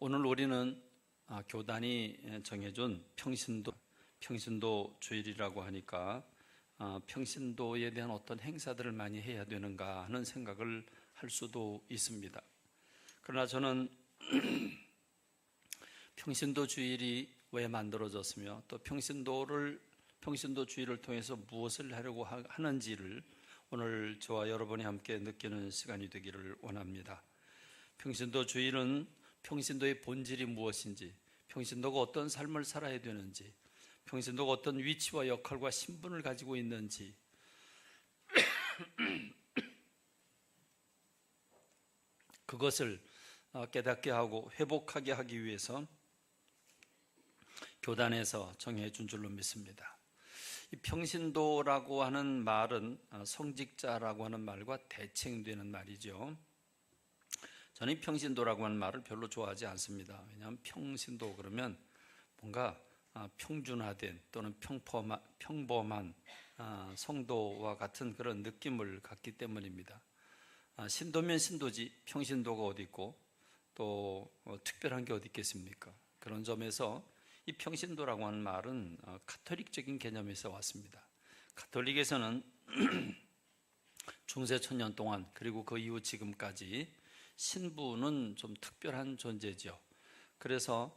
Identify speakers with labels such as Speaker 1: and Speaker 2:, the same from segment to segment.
Speaker 1: 오늘 우리는 교단이 정해준 평신도 주일이라고 하니까 평신도에 대한 어떤 행사들을 많이 해야 되는가 하는 생각을 할 수도 있습니다. 그러나 저는 평신도 주일이 왜 만들어졌으며 또 평신도 주일을 통해서 무엇을 하려고 하는지를 오늘 저와 여러분이 함께 느끼는 시간이 되기를 원합니다. 평신도 주일은 평신도의 본질이 무엇인지, 평신도가 어떤 삶을 살아야 되는지, 평신도가 어떤 위치와 역할과 신분을 가지고 있는지, 그것을 깨닫게 하고 회복하게 하기 위해서 교단에서 정해준 줄로 믿습니다. 이 평신도라고 하는 말은 성직자라고 하는 말과 대칭되는 말이죠. 저는 이 평신도라고 하는 말을 별로 좋아하지 않습니다. 왜냐하면 평신도 그러면 뭔가 평준화된 또는 평범한 성도와 같은 그런 느낌을 갖기 때문입니다. 신도면 신도지 평신도가 어디 있고 또 특별한 게 어디 있겠습니까? 그런 점에서 이 평신도라고 하는 말은 가톨릭적인 개념에서 왔습니다. 가톨릭에서는 중세 천년 동안 그리고 그 이후 지금까지 신부는 좀 특별한 존재죠. 그래서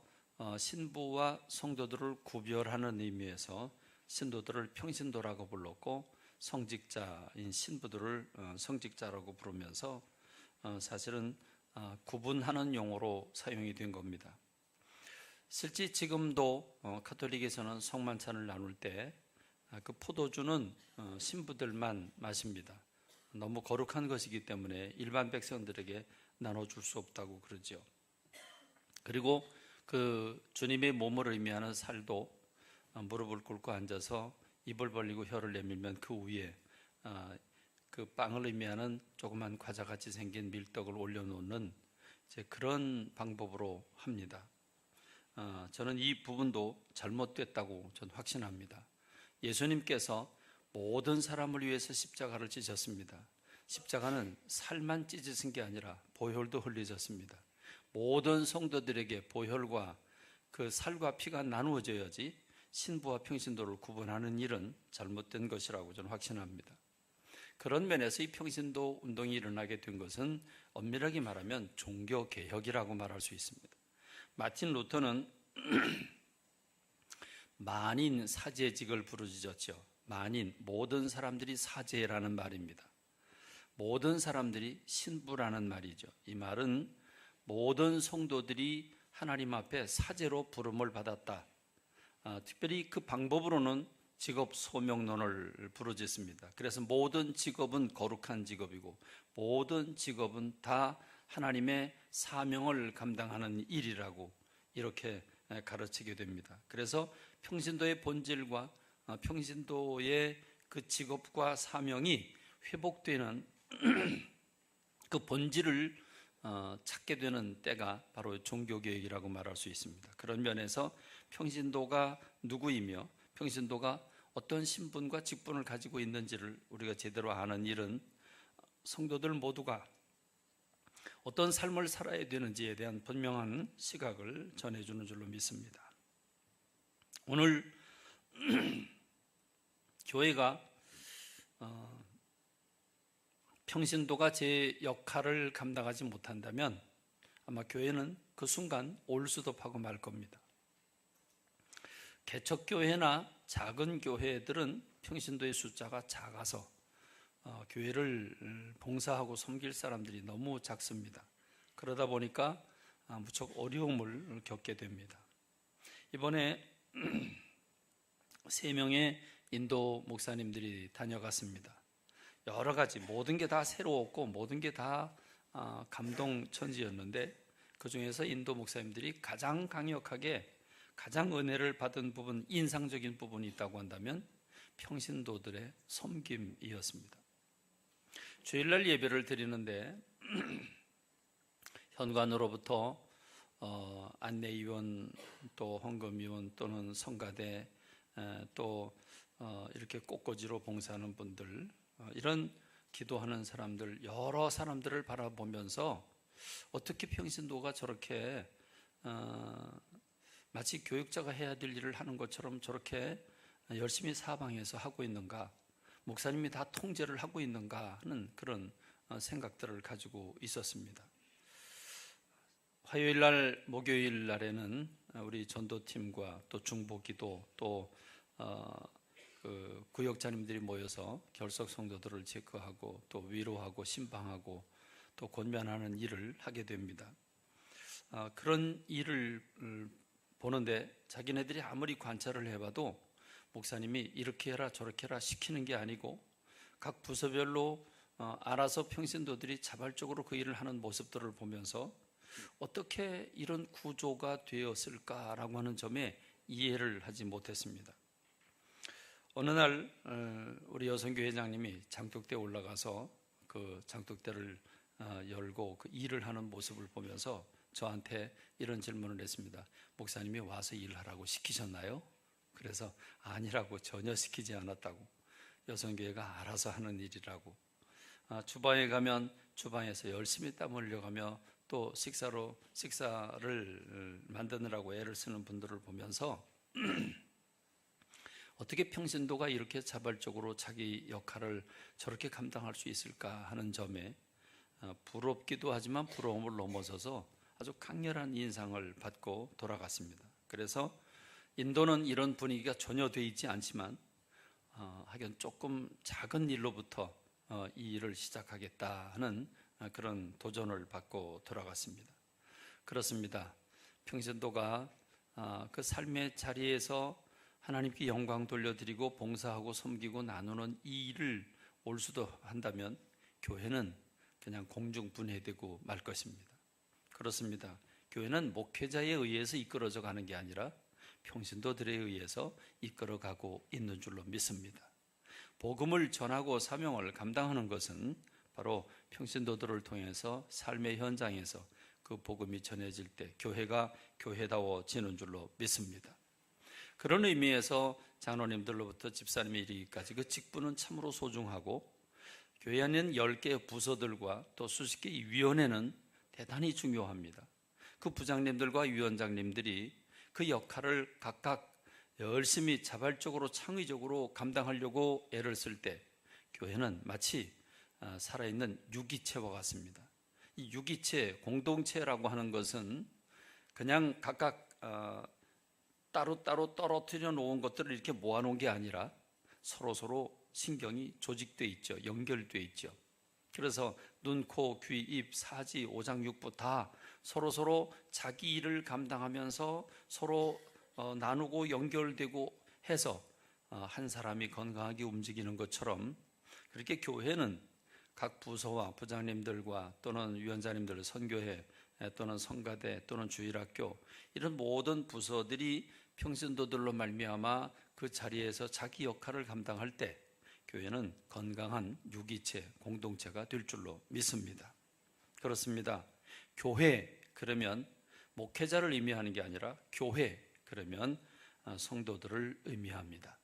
Speaker 1: 신부와 성도들을 구별하는 의미에서 신도들을 평신도라고 불렀고 성직자인 신부들을 성직자라고 부르면서 사실은 구분하는 용어로 사용이 된 겁니다. 실제 지금도 가톨릭에서는 성만찬을 나눌 때 그 포도주는 신부들만 마십니다. 너무 거룩한 것이기 때문에 일반 백성들에게 나눠줄 수 없다고 그러죠. 그리고 그 주님의 몸을 의미하는 살도 무릎을 꿇고 앉아서 입을 벌리고 혀를 내밀면 그 위에 그 빵을 의미하는 조그만 과자같이 생긴 밀떡을 올려놓는 이제 그런 방법으로 합니다. 저는 이 부분도 잘못됐다고 저는 확신합니다. 예수님께서 모든 사람을 위해서 십자가를 찢으셨습니다. 십자가는 살만 찢으신 게 아니라 보혈도 흘리셨습니다. 모든 성도들에게 보혈과 그 살과 피가 나누어져야지 신부와 평신도를 구분하는 일은 잘못된 것이라고 저는 확신합니다. 그런 면에서 이 평신도 운동이 일어나게 된 것은 엄밀하게 말하면 종교개혁이라고 말할 수 있습니다. 마틴 루터는 만인 사제직을 부르짖었죠. 만인, 모든 사람들이 사제라는 말입니다. 모든 사람들이 신부라는 말이죠. 이 말은 모든 성도들이 하나님 앞에 사제로 부름을 받았다. 특별히 그 방법으로는 직업 소명론을 부르짖습니다. 그래서 모든 직업은 거룩한 직업이고 모든 직업은 다 하나님의 사명을 감당하는 일이라고 이렇게 가르치게 됩니다. 그래서 평신도의 본질과 평신도의 그 직업과 사명이 회복되는 그 본질을 찾게 되는 때가 바로 종교개혁이라고 말할 수 있습니다. 그런 면에서 평신도가 누구이며 평신도가 어떤 신분과 직분을 가지고 있는지를 우리가 제대로 아는 일은 성도들 모두가 어떤 삶을 살아야 되는지에 대한 분명한 시각을 전해주는 줄로 믿습니다. 오늘 교회가 평신도가 제 역할을 감당하지 못한다면 아마 교회는 그 순간 올수도하고 말 겁니다. 개척교회나 작은 교회들은 평신도의 숫자가 작아서 교회를 봉사하고 섬길 사람들이 너무 작습니다. 그러다 보니까 무척 어려움을 겪게 됩니다. 이번에 3명의 인도 목사님들이 다녀갔습니다. 여러 가지 모든 게 다 새로웠고 모든 게 다 감동천지였는데 그 중에서 인도 목사님들이 가장 강력하게 가장 은혜를 받은 부분, 인상적인 부분이 있다고 한다면 평신도들의 섬김이었습니다. 주일날 예배를 드리는데 현관으로부터 안내위원 또 헌금위원 또는 성가대 또 이렇게 꽃꽂이로 봉사하는 분들 이런 기도하는 사람들 여러 사람들을 바라보면서 어떻게 평신도가 저렇게 마치 교육자가 해야 될 일을 하는 것처럼 저렇게 열심히 사방에서 하고 있는가, 목사님이 다 통제를 하고 있는가 하는 그런 생각들을 가지고 있었습니다. 화요일 날, 목요일 날에는 우리 전도팀과 또 중보기도 또 그 구역자님들이 모여서 결석 성도들을 체크하고 또 위로하고 신방하고 또 권면하는 일을 하게 됩니다. 그런 일을 보는데 자기네들이 아무리 관찰을 해봐도 목사님이 이렇게 해라 저렇게 해라 시키는 게 아니고 각 부서별로 알아서 평신도들이 자발적으로 그 일을 하는 모습들을 보면서 어떻게 이런 구조가 되었을까라고 하는 점에 이해를 하지 못했습니다. 어느 날 우리 여성교 회장님이 장독대에 올라가서 그 장독대를 열고 그 일을 하는 모습을 보면서 저한테 이런 질문을 했습니다. 목사님이 와서 일하라고 시키셨나요? 그래서 아니라고, 전혀 시키지 않았다고. 여성교회가 알아서 하는 일이라고. 주방에 가면 주방에서 열심히 땀 흘려가며 또 식사를 만드느라고 애를 쓰는 분들을 보면서 어떻게 평신도가 이렇게 자발적으로 자기 역할을 저렇게 감당할 수 있을까 하는 점에 부럽기도 하지만 부러움을 넘어서서 아주 강렬한 인상을 받고 돌아갔습니다. 그래서 인도는 이런 분위기가 전혀 되어 있지 않지만 하여간 조금 작은 일로부터 이 일을 시작하겠다 하는 그런 도전을 받고 돌아갔습니다. 그렇습니다. 평신도가 그 삶의 자리에서 하나님께 영광 돌려드리고 봉사하고 섬기고 나누는 이 일을 올수도 한다면 교회는 그냥 공중분해되고 말 것입니다. 그렇습니다. 교회는 목회자에 의해서 이끌어져 가는 게 아니라 평신도들에 의해서 이끌어가고 있는 줄로 믿습니다. 복음을 전하고 사명을 감당하는 것은 바로 평신도들을 통해서 삶의 현장에서 그 복음이 전해질 때 교회가 교회다워지는 줄로 믿습니다. 그런 의미에서 장로님들로부터 집사님에 이르기까지 그 직분은 참으로 소중하고 교회 안에 10개의 부서들과 또 수십 개의 위원회는 대단히 중요합니다. 그 부장님들과 위원장님들이 그 역할을 각각 열심히 자발적으로 창의적으로 감당하려고 애를 쓸 때 교회는 마치 살아있는 유기체와 같습니다. 이 유기체, 공동체라고 하는 것은 그냥 각각 따로따로 떨어뜨려 놓은 것들을 이렇게 모아놓은 게 아니라 서로 신경이 조직되어 있죠. 연결되어 있죠. 그래서 눈, 코, 귀, 입, 사지, 오장육부 다 서로 자기 일을 감당하면서 서로 나누고 연결되고 해서 한 사람이 건강하게 움직이는 것처럼 그렇게 교회는 각 부서와 부장님들과 또는 위원장님들, 선교회 또는 성가대 또는 주일학교 이런 모든 부서들이 평신도들로 말미암아 그 자리에서 자기 역할을 감당할 때 교회는 건강한 유기체, 공동체가 될 줄로 믿습니다. 그렇습니다. 교회 그러면 목회자를 의미하는 게 아니라 교회 그러면 성도들을 의미합니다.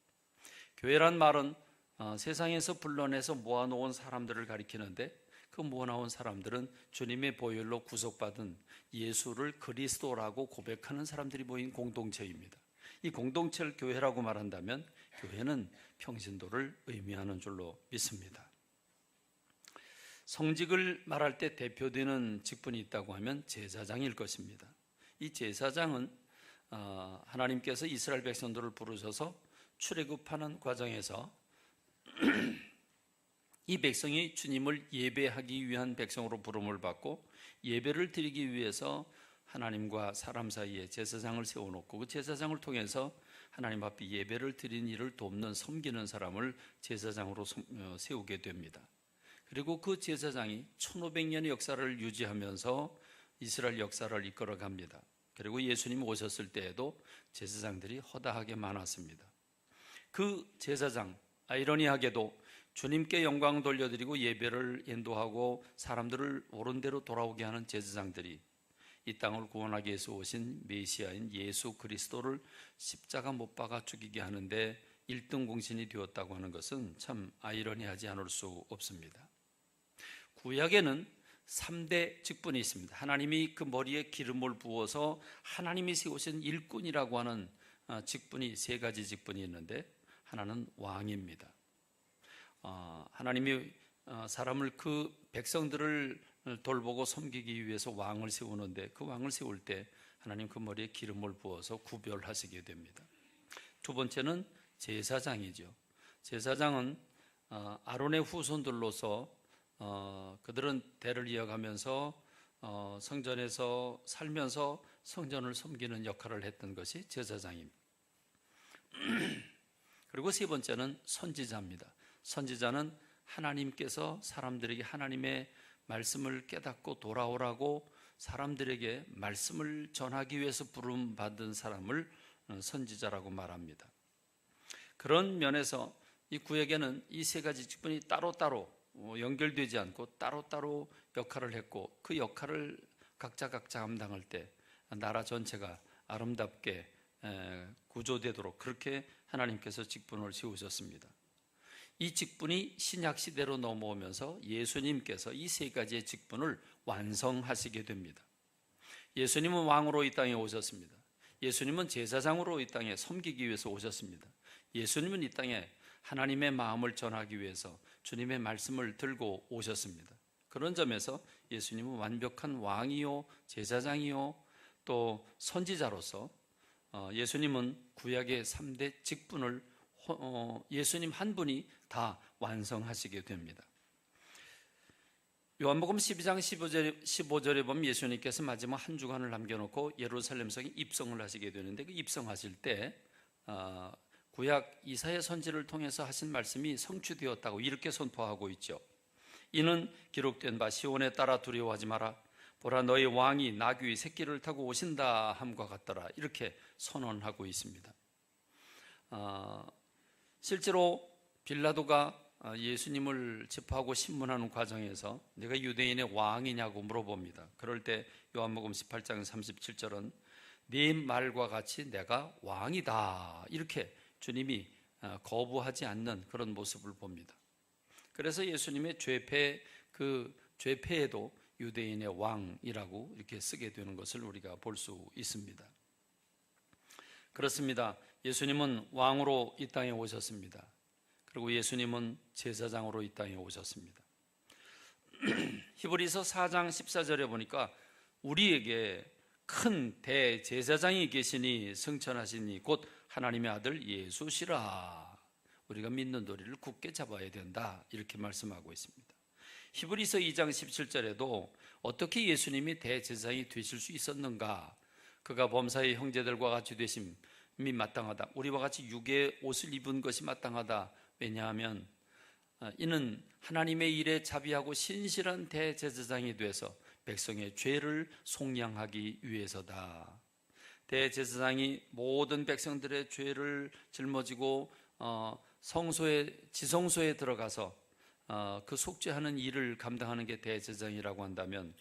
Speaker 1: 교회란 말은 세상에서 불러내서 모아놓은 사람들을 가리키는데 그 모아놓은 사람들은 주님의 보혈로 구속받은 예수를 그리스도라고 고백하는 사람들이 모인 공동체입니다. 이 공동체를 교회라고 말한다면 교회는 평신도를 의미하는 줄로 믿습니다. 성직을 말할 때 대표되는 직분이 있다고 하면 제사장일 것입니다. 이 제사장은 하나님께서 이스라엘 백성들을 부르셔서 출애굽하는 과정에서 이 백성이 주님을 예배하기 위한 백성으로 부름을 받고 예배를 드리기 위해서 하나님과 사람 사이에 제사장을 세워놓고 그 제사장을 통해서 하나님 앞에 예배를 드리는 일을 돕는 섬기는 사람을 제사장으로 세우게 됩니다. 그리고 그 제사장이 1500년의 역사를 유지하면서 이스라엘 역사를 이끌어갑니다. 그리고 예수님 오셨을 때에도 제사장들이 허다하게 많았습니다. 그 제사장, 아이러니하게도 주님께 영광 돌려드리고 예배를 인도하고 사람들을 옳은 대로 돌아오게 하는 제사장들이 이 땅을 구원하기 위해서 오신 메시아인 예수 그리스도를 십자가 못 박아 죽이게 하는데 1등 공신이 되었다고 하는 것은 참 아이러니하지 않을 수 없습니다. 구약에는 3대 직분이 있습니다. 하나님이 그 머리에 기름을 부어서 하나님이 세우신 일꾼이라고 하는 직분이 3가지 직분이 있는데, 하나는 왕입니다. 하나님이 사람을, 그 백성들을 돌보고 섬기기 위해서 왕을 세우는데, 그 왕을 세울 때 하나님 그 머리에 기름을 부어서 구별하시게 됩니다. 2번째는 제사장이죠. 제사장은 아론의 후손들로서 그들은 대를 이어가면서 성전에서 살면서 성전을 섬기는 역할을 했던 것이 제사장입니다. 그리고 3번째는 선지자입니다. 선지자는 하나님께서 사람들에게 하나님의 말씀을 깨닫고 돌아오라고 사람들에게 말씀을 전하기 위해서 부름받은 사람을 선지자라고 말합니다. 그런 면에서 이 구약에는 이 3가지 직분이 따로따로 연결되지 않고 따로따로 역할을 했고, 그 역할을 각자 감당할 때 나라 전체가 아름답게 구조되도록 그렇게 하나님께서 직분을 세우셨습니다. 이 직분이 신약 시대로 넘어오면서 예수님께서 이 3가지의 직분을 완성하시게 됩니다. 예수님은 왕으로 이 땅에 오셨습니다. 예수님은 제사장으로 이 땅에 섬기기 위해서 오셨습니다. 예수님은 이 땅에 하나님의 마음을 전하기 위해서 주님의 말씀을 들고 오셨습니다. 그런 점에서 예수님은 완벽한 왕이요, 제사장이요, 또 선지자로서 예수님은 구약의 3대 직분을 예수님 한 분이 다 완성하시게 됩니다. 요한복음 12장 15절에 보면 예수님께서 마지막 한 주간을 남겨놓고 예루살렘 성에 입성을 하시게 되는데, 그 입성하실 때 구약 이사야 선지를 통해서 하신 말씀이 성취되었다고 이렇게 선포하고 있죠. 이는 기록된 바 시온에 따라 두려워하지 마라. 보라, 너희 왕이 나귀의 새끼를 타고 오신다 함과 같더라. 이렇게 선언하고 있습니다. 실제로 빌라도가 예수님을 집하고 신문하는 과정에서 내가 유대인의 왕이냐고 물어봅니다. 그럴 때 요한복음 18장 37절은 네 말과 같이 내가 왕이다, 이렇게 주님이 거부하지 않는 그런 모습을 봅니다. 그래서 예수님의 죄패에도 유대인의 왕이라고 이렇게 쓰게 되는 것을 우리가 볼 수 있습니다. 그렇습니다. 예수님은 왕으로 이 땅에 오셨습니다. 그리고 예수님은 제사장으로 이 땅에 오셨습니다. 히브리서 4장 14절에 보니까 우리에게 큰 대제사장이 계시니 승천하시니 곧 하나님의 아들 예수시라. 우리가 믿는 도리를 굳게 잡아야 된다, 이렇게 말씀하고 있습니다. 히브리서 2장 17절에도 어떻게 예수님이 대제사장이 되실 수 있었는가? 그가 범사의 형제들과 같이 되심이 마땅하다. 우리와 같이 육의 옷을 입은 것이 마땅하다. 왜냐하면 이는 하나님의 일에 자비하고 신실한 대제사장이 돼서 백성의 죄를 속량하기 위해서다. 대제사장이 모든 백성들의 죄를 짊어지고 지성소에 들어가서 그 속죄하는 일을 감당하는 게 대제사장이라고 한다면,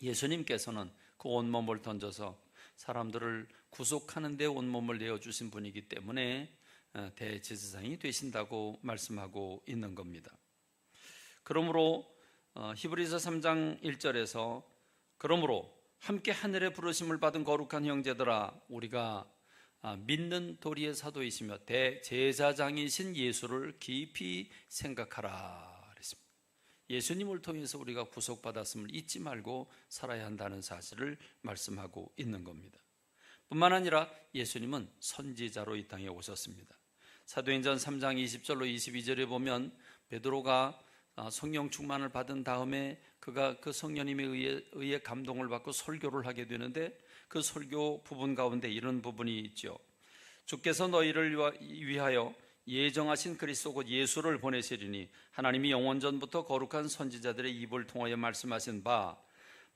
Speaker 1: 예수님께서는 그 온몸을 던져서 사람들을 구속하는 데 온몸을 내어주신 분이기 때문에 대제사장이 되신다고 말씀하고 있는 겁니다. 그러므로 히브리서 3장 1절에서 그러므로 함께 하늘의 부르심을 받은 거룩한 형제들아, 우리가 믿는 도리의 사도이시며 대제사장이신 예수를 깊이 생각하라 그랬습니다. 예수님을 통해서 우리가 구속받았음을 잊지 말고 살아야 한다는 사실을 말씀하고 있는 겁니다. 뿐만 아니라 예수님은 선지자로 이 땅에 오셨습니다. 사도행전 3장 20절로 22절에 보면 베드로가 성령 충만을 받은 다음에 그가 그 성령님에 의해 감동을 받고 설교를 하게 되는데, 그 설교 부분 가운데 이런 부분이 있죠. 주께서 너희를 위하여 예정하신 그리스도 곧 예수를 보내시리니 하나님이 영원전부터 거룩한 선지자들의 입을 통하여 말씀하신 바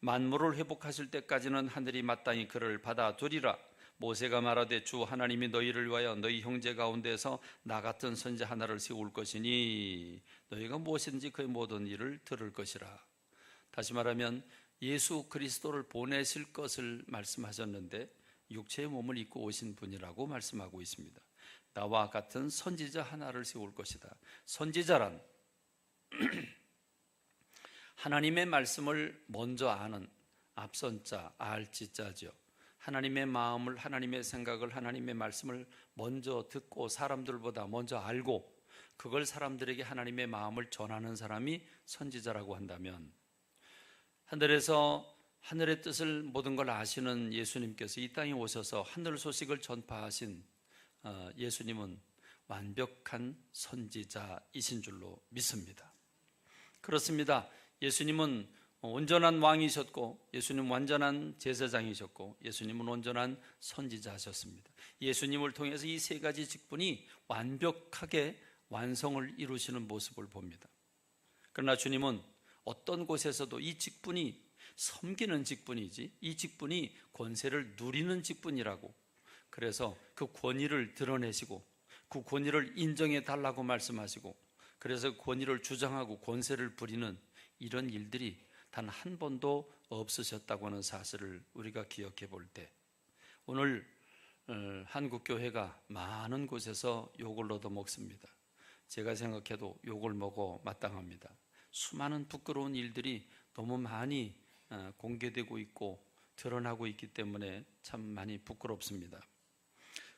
Speaker 1: 만물을 회복하실 때까지는 하늘이 마땅히 그를 받아두리라. 모세가 말하되 주 하나님이 너희를 위하여 너희 형제 가운데서 나 같은 선지 하나를 세울 것이니 너희가 무엇이든지 그의 모든 일을 들을 것이라. 다시 말하면 예수 그리스도를 보내실 것을 말씀하셨는데 육체의 몸을 입고 오신 분이라고 말씀하고 있습니다. 나와 같은 선지자 하나를 세울 것이다. 선지자란 하나님의 말씀을 먼저 아는 앞선 자, 알지자죠. 하나님의 마음을, 하나님의 생각을, 하나님의 말씀을 먼저 듣고 사람들보다 먼저 알고 그걸 사람들에게 하나님의 마음을 전하는 사람이 선지자라고 한다면, 하늘에서 하늘의 뜻을 모든 걸 아시는 예수님께서 이 땅에 오셔서 하늘 소식을 전파하신 예수님은 완벽한 선지자이신 줄로 믿습니다. 그렇습니다. 예수님은 온전한 왕이셨고, 예수님은 완전한 제사장이셨고, 예수님은 온전한 선지자셨습니다. 예수님을 통해서 이 세 가지 직분이 완벽하게 완성을 이루시는 모습을 봅니다. 그러나 주님은 어떤 곳에서도 이 직분이 섬기는 직분이지, 이 직분이 권세를 누리는 직분이라고, 그래서 그 권위를 드러내시고 그 권위를 인정해 달라고 말씀하시고, 그래서 권위를 주장하고 권세를 부리는 이런 일들이 단 한 번도 없으셨다고 하는 사실을 우리가 기억해 볼 때, 오늘 한국교회가 많은 곳에서 욕을 얻어먹습니다. 제가 생각해도 욕을 먹어 마땅합니다. 수많은 부끄러운 일들이 너무 많이 공개되고 있고 드러나고 있기 때문에 참 많이 부끄럽습니다.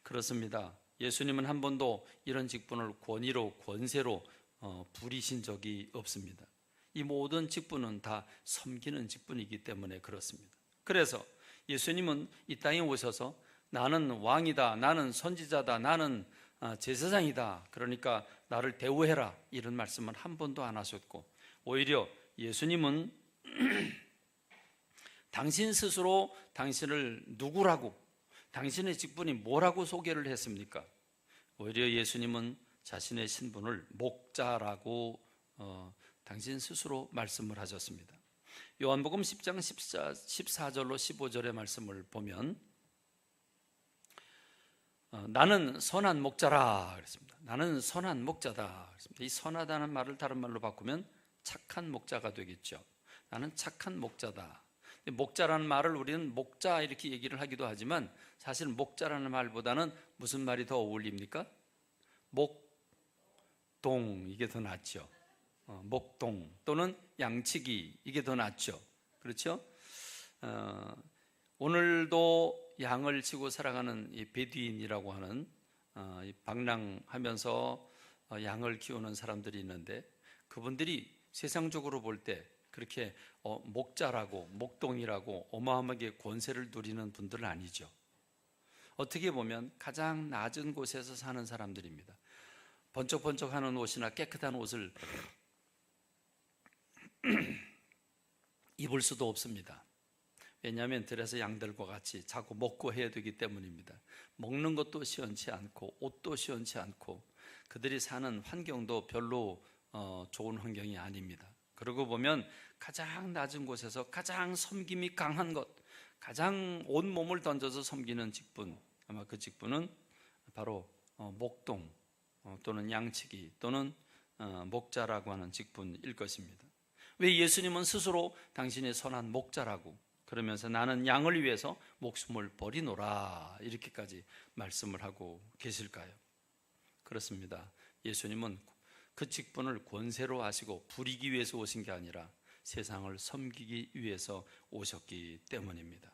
Speaker 1: 그렇습니다. 예수님은 한 번도 이런 직분을 권위로, 권세로 부리신 적이 없습니다. 이 모든 직분은 다 섬기는 직분이기 때문에 그렇습니다. 그래서 예수님은 이 땅에 오셔서 나는 왕이다, 나는 선지자다, 나는 제사장이다, 그러니까 나를 대우해라, 이런 말씀은 한 번도 안 하셨고, 오히려 예수님은 당신 스스로 당신을 누구라고, 당신의 직분이 뭐라고 소개를 했습니까? 오히려 예수님은 자신의 신분을 목자라고 당신 스스로 말씀을 하셨습니다. 요한복음 10장 14절로 15절의 말씀을 보면 나는 선한 목자라 그랬습니다. 나는 선한 목자다 그랬습니다. 이 선하다는 말을 다른 말로 바꾸면 착한 목자가 되겠죠. 나는 착한 목자다. 목자라는 말을 우리는 목자 이렇게 얘기를 하기도 하지만, 사실 목자라는 말보다는 무슨 말이 더 어울립니까? 목동, 이게 더 낫죠. 목동 또는 양치기, 이게 더 낫죠. 그렇죠? 오늘도 양을 치고 살아가는 이 베두인이라고 하는 방랑하면서 양을 키우는 사람들이 있는데, 그분들이 세상적으로 볼 때 그렇게 목자라고, 목동이라고 어마어마하게 권세를 누리는 분들은 아니죠. 어떻게 보면 가장 낮은 곳에서 사는 사람들입니다. 번쩍번쩍하는 옷이나 깨끗한 옷을 입을 수도 없습니다. 왜냐하면 들에서 양들과 같이 자꾸 먹고 해야 되기 때문입니다. 먹는 것도 시원치 않고 옷도 시원치 않고 그들이 사는 환경도 별로 좋은 환경이 아닙니다. 그러고 보면 가장 낮은 곳에서 가장 섬김이 강한 것, 가장 온 몸을 던져서 섬기는 직분, 아마 그 직분은 바로 목동 또는 양치기 또는 목자라고 하는 직분일 것입니다. 왜 예수님은 스스로 당신의 선한 목자라고 그러면서 나는 양을 위해서 목숨을 버리노라 이렇게까지 말씀을 하고 계실까요? 그렇습니다. 예수님은 그 직분을 권세로 하시고 부리기 위해서 오신 게 아니라 세상을 섬기기 위해서 오셨기 때문입니다.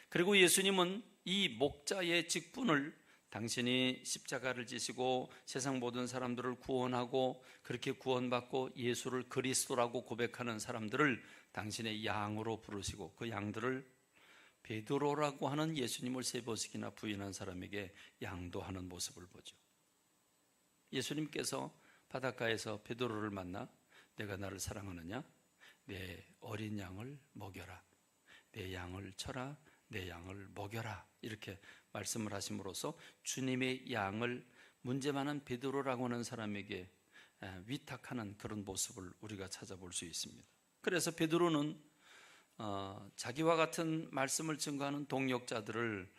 Speaker 1: 그리고 예수님은 이 목자의 직분을, 당신이 십자가를 지시고 세상 모든 사람들을 구원하고 그렇게 구원받고 예수를 그리스도라고 고백하는 사람들을 당신의 양으로 부르시고 그 양들을 베드로라고 하는 예수님을 세 번씩이나 부인한 사람에게 양도하는 모습을 보죠. 예수님께서 바닷가에서 베드로를 만나 내가 나를 사랑하느냐? 내 어린 양을 먹여라. 내 양을 쳐라. 내 양을 먹여라. 이렇게 말씀을 하심으로써 주님의 양을 문제 많은 베드로라고 하는 사람에게 위탁하는 그런 모습을 우리가 찾아볼 수 있습니다. 그래서 베드로는 자기와 같은 말씀을 증거하는 동역자들을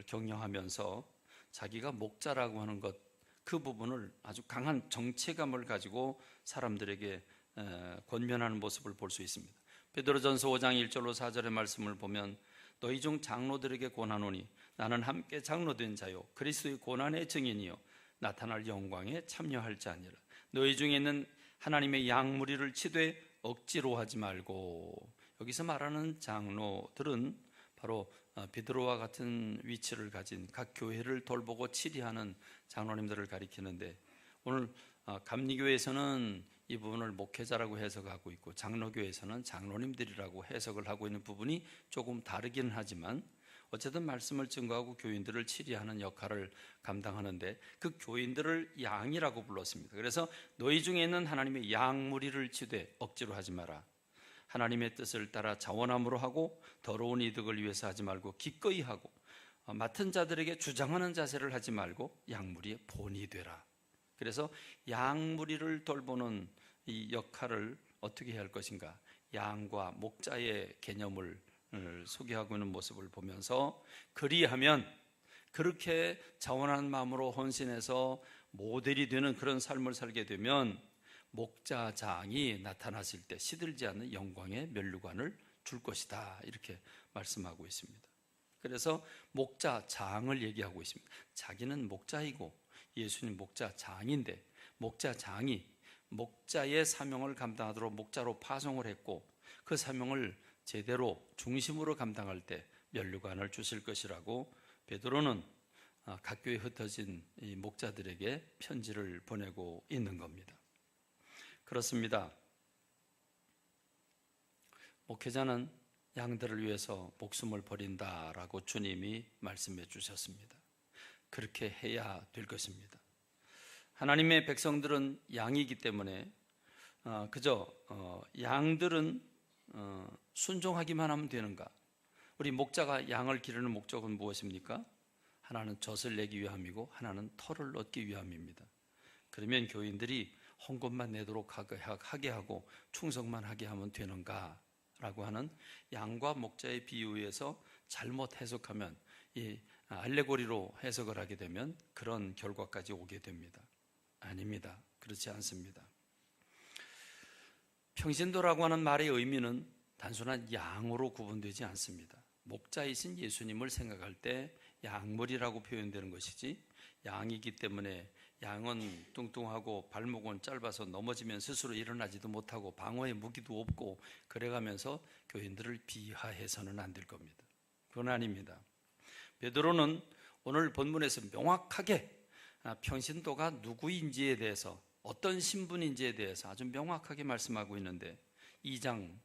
Speaker 1: 격려하면서 자기가 목자라고 하는 것, 그 부분을 아주 강한 정체감을 가지고 사람들에게 권면하는 모습을 볼 수 있습니다. 베드로전서 5장 1절로 4절의 말씀을 보면 너희 중 장로들에게 권하노니 나는 함께 장로된 자요 그리스도의 고난의 증인이요 나타날 영광에 참여할 자니라. 너희 중에 있는 하나님의 양 무리를 치되 억지로 하지 말고, 여기서 말하는 장로들은 바로 베드로와 같은 위치를 가진 각 교회를 돌보고 치리하는 장로님들을 가리키는데, 오늘 감리교회에서는 이 부분을 목회자라고 해석하고 있고 장로교회에서는 장로님들이라고 해석을 하고 있는 부분이 조금 다르기는 하지만, 어쨌든 말씀을 증거하고 교인들을 치리하는 역할을 감당하는데, 그 교인들을 양이라고 불렀습니다. 그래서 너희 중에 있는 하나님의 양 무리를 치되 억지로 하지 마라. 하나님의 뜻을 따라 자원함으로 하고 더러운 이득을 위해서 하지 말고 기꺼이 하고, 맡은 자들에게 주장하는 자세를 하지 말고 양무리의 본이 되라. 그래서 양무리를 돌보는 이 역할을 어떻게 해야 할 것인가, 양과 목자의 개념을 소개하고 있는 모습을 보면서, 그리하면 그렇게 자원한 마음으로 헌신해서 모델이 되는 그런 삶을 살게 되면 목자장이 나타났을 때 시들지 않는 영광의 면류관을 줄 것이다, 이렇게 말씀하고 있습니다. 그래서 목자장을 얘기하고 있습니다. 자기는 목자이고 예수님 목자장인데, 목자장이 목자의 사명을 감당하도록 목자로 파송을 했고, 그 사명을 제대로 중심으로 감당할 때 면류관을 주실 것이라고 베드로는 각 교회에 흩어진 이 목자들에게 편지를 보내고 있는 겁니다. 그렇습니다. 목회자는 양들을 위해서 목숨을 버린다라고 주님이 말씀해 주셨습니다. 그렇게 해야 될 것입니다. 하나님의 백성들은 양이기 때문에 그저 양들은 순종하기만 하면 되는가? 우리 목자가 양을 기르는 목적은 무엇입니까? 하나는 젖을 내기 위함이고 하나는 털을 얻기 위함입니다. 그러면 교인들이 헌금만 내도록 하게 하고 충성만 하게 하면 되는가? 라고 하는 양과 목자의 비유에서 잘못 해석하면, 이 알레고리로 해석을 하게 되면 그런 결과까지 오게 됩니다. 아닙니다. 그렇지 않습니다. 평신도라고 하는 말의 의미는 단순한 양으로 구분되지 않습니다. 목자이신 예수님을 생각할 때 양물이라고 표현되는 것이지, 양이기 때문에 양은 뚱뚱하고 발목은 짧아서 넘어지면 스스로 일어나지도 못하고 방어의 무기도 없고 그래가면서 교인들을 비하해서는 안 될 겁니다. 그건 아닙니다. 베드로는 오늘 본문에서 명확하게 평신도가 누구인지에 대해서, 어떤 신분인지에 대해서 아주 명확하게 말씀하고 있는데, 2장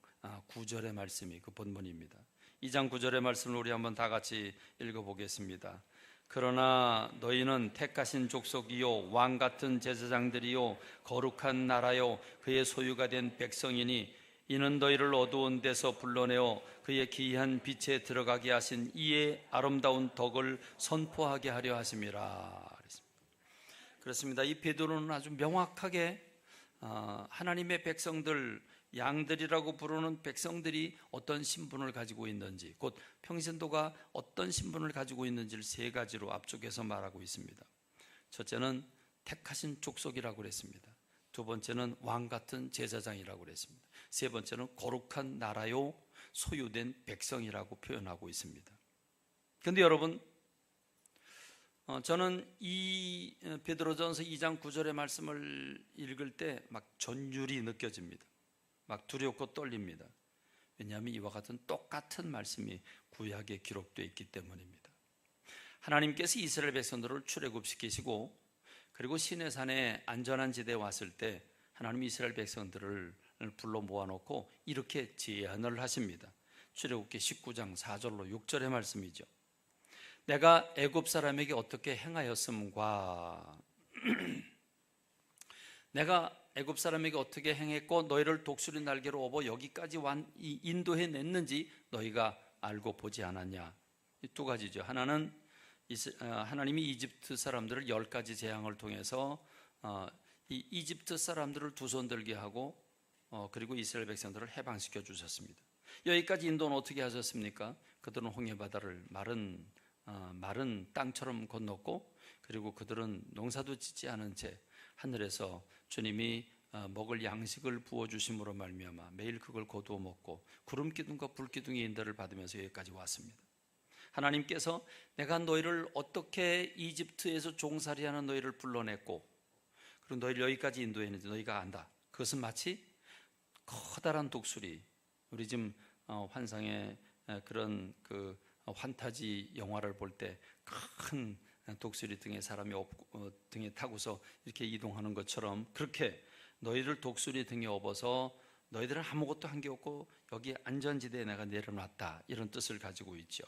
Speaker 1: 9절의 말씀이 그 본문입니다. 2장 9절의 말씀을 우리 한번 다 같이 읽어보겠습니다. 그러나 너희는 택하신 족속이요 왕 같은 제사장들이요 거룩한 나라요 그의 소유가 된 백성이니, 이는 너희를 어두운 데서 불러내어 그의 기이한 빛에 들어가게 하신 이의 아름다운 덕을 선포하게 하려 하심이라. 그렇습니다. 이 베드로는 아주 명확하게 하나님의 백성들, 양들이라고 부르는 백성들이 어떤 신분을 가지고 있는지, 곧 평신도가 어떤 신분을 가지고 있는지를 세 가지로 앞쪽에서 말하고 있습니다. 첫째는 택하신 족속이라고 그랬습니다. 두 번째는 왕 같은 제사장이라고 그랬습니다. 세 번째는 거룩한 나라요 소유된 백성이라고 표현하고 있습니다. 그런데 여러분, 저는 이 베드로전서 2장 9절의 말씀을 읽을 때 막 전율이 느껴집니다. 막 두렵고 떨립니다. 왜냐하면 이와 같은 똑같은 말씀이 구약에 기록되어 있기 때문입니다. 하나님께서 이스라엘 백성들을 출애굽시키시고, 그리고 시내산에 안전한 지대에 왔을 때 하나님이 이스라엘 백성들을 불러 모아놓고 이렇게 제안을 하십니다. 출애굽기 19장 4절로 6절의 말씀이죠. 내가 애굽 사람에게 어떻게 행하였음과 내가 애굽 사람에게 어떻게 행했고 너희를 독수리 날개로 업어 여기까지 인도해 냈는지 너희가 알고 보지 않았냐. 이 두 가지죠. 하나는 하나님이 이집트 사람들을 10가지 재앙을 통해서 이 이집트 사람들을 두 손 들게 하고 그리고 이스라엘 백성들을 해방시켜 주셨습니다. 여기까지 인도는 어떻게 하셨습니까? 그들은 홍해바다를 마른 땅처럼 건넜고, 그리고 그들은 농사도 짓지 않은 채 하늘에서 주님이 먹을 양식을 부어주심으로 말미암아 매일 그걸 거두어 먹고 구름 기둥과 불 기둥의 인도를 받으면서 여기까지 왔습니다. 하나님께서 내가 너희를 어떻게 이집트에서 종살이하는 너희를 불러냈고 그리고 너희를 여기까지 인도했는지 너희가 안다. 그것은 마치 커다란 독수리, 우리 지금 환상의 그런 그 환타지 영화를 볼 때 큰 독수리 등에 사람이 등에 타고서 이렇게 이동하는 것처럼, 그렇게 너희를 독수리 등에 업어서 너희들은 아무것도 한 게 없고 여기 안전지대에 내가 내려놨다, 이런 뜻을 가지고 있죠.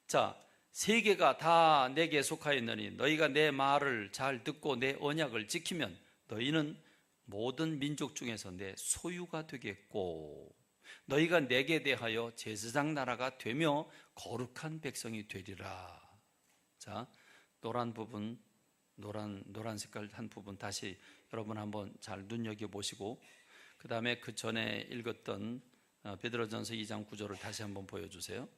Speaker 1: 자, 세계가 다 내게 속하였느니 너희가 내 말을 잘 듣고 내 언약을 지키면 너희는 모든 민족 중에서 내 소유가 되겠고 너희가 내게 대하여 제사장 나라가 되며 거룩한 백성이 되리라. 자, 노란 부분, 노란 색깔 한 부분 다시 여러분 한번 잘 눈여겨보시고, 그 다음에 그 전에 읽었던 베드로전서 2장 9절을 다시 한번 보여주세요.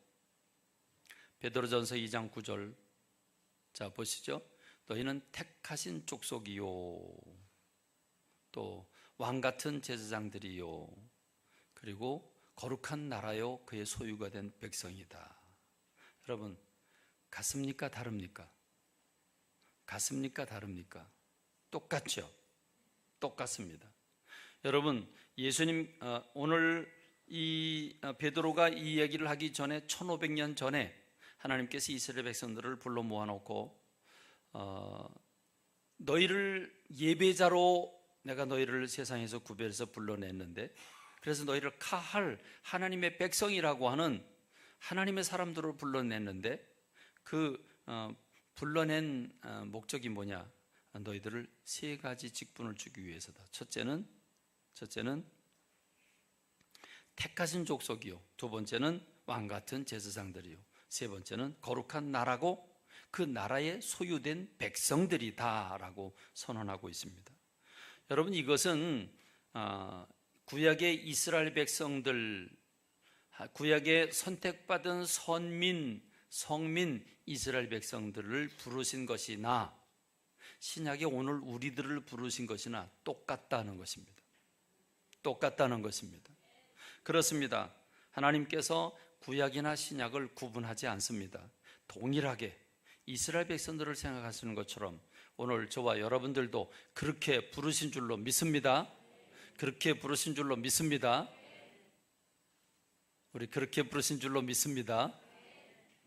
Speaker 1: 베드로전서 2장 9절, 자 보시죠. 너희는 택하신 족속이요, 또 왕같은 제사장들이요, 그리고 거룩한 나라요, 그의 소유가 된 백성이다. 여러분, 같습니까? 다릅니까? 같습니까? 다릅니까? 똑같죠? 똑같습니다. 여러분, 예수님 오늘 이 베드로가 이 얘기를 하기 전에 1500년 전에 하나님께서 이스라엘 백성들을 불러 모아놓고 너희를 예배자로 내가 너희를 세상에서 구별해서 불러냈는데, 그래서 너희를 카할, 하나님의 백성이라고 하는 하나님의 사람들을 불러냈는데, 그 불러낸 목적이 뭐냐? 너희들을 세 가지 직분을 주기 위해서다. 첫째는 택하신 족속이요, 두 번째는 왕같은 제사장들이요, 세 번째는 거룩한 나라고 그 나라에 소유된 백성들이다라고 선언하고 있습니다. 여러분, 이것은 구약의 이스라엘 백성들, 구약의 선택받은 성민 이스라엘 백성들을 부르신 것이나 신약의 오늘 우리들을 부르신 것이나 똑같다는 것입니다. 똑같다는 것입니다. 그렇습니다. 하나님께서 구약이나 신약을 구분하지 않습니다. 동일하게 이스라엘 백성들을 생각하시는 것처럼 오늘 저와 여러분들도 그렇게 부르신 줄로 믿습니다. 그렇게 부르신 줄로 믿습니다. 우리 그렇게 부르신 줄로 믿습니다.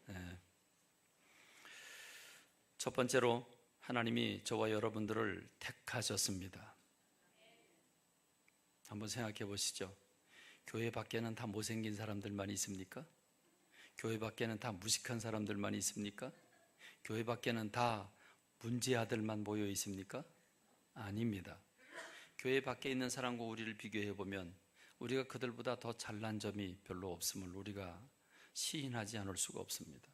Speaker 1: 네. 첫 번째로 하나님이 저와 여러분들을 택하셨습니다. 한번 생각해 보시죠. 교회 밖에는 다 못생긴 사람들만 있습니까? 교회 밖에는 다 무식한 사람들만 있습니까? 교회 밖에는 다 문제아들만 모여 있습니까? 아닙니다. 교회 밖에 있는 사람과 우리를 비교해 보면 우리가 그들보다 더 잘난 점이 별로 없음을 우리가 시인하지 않을 수가 없습니다.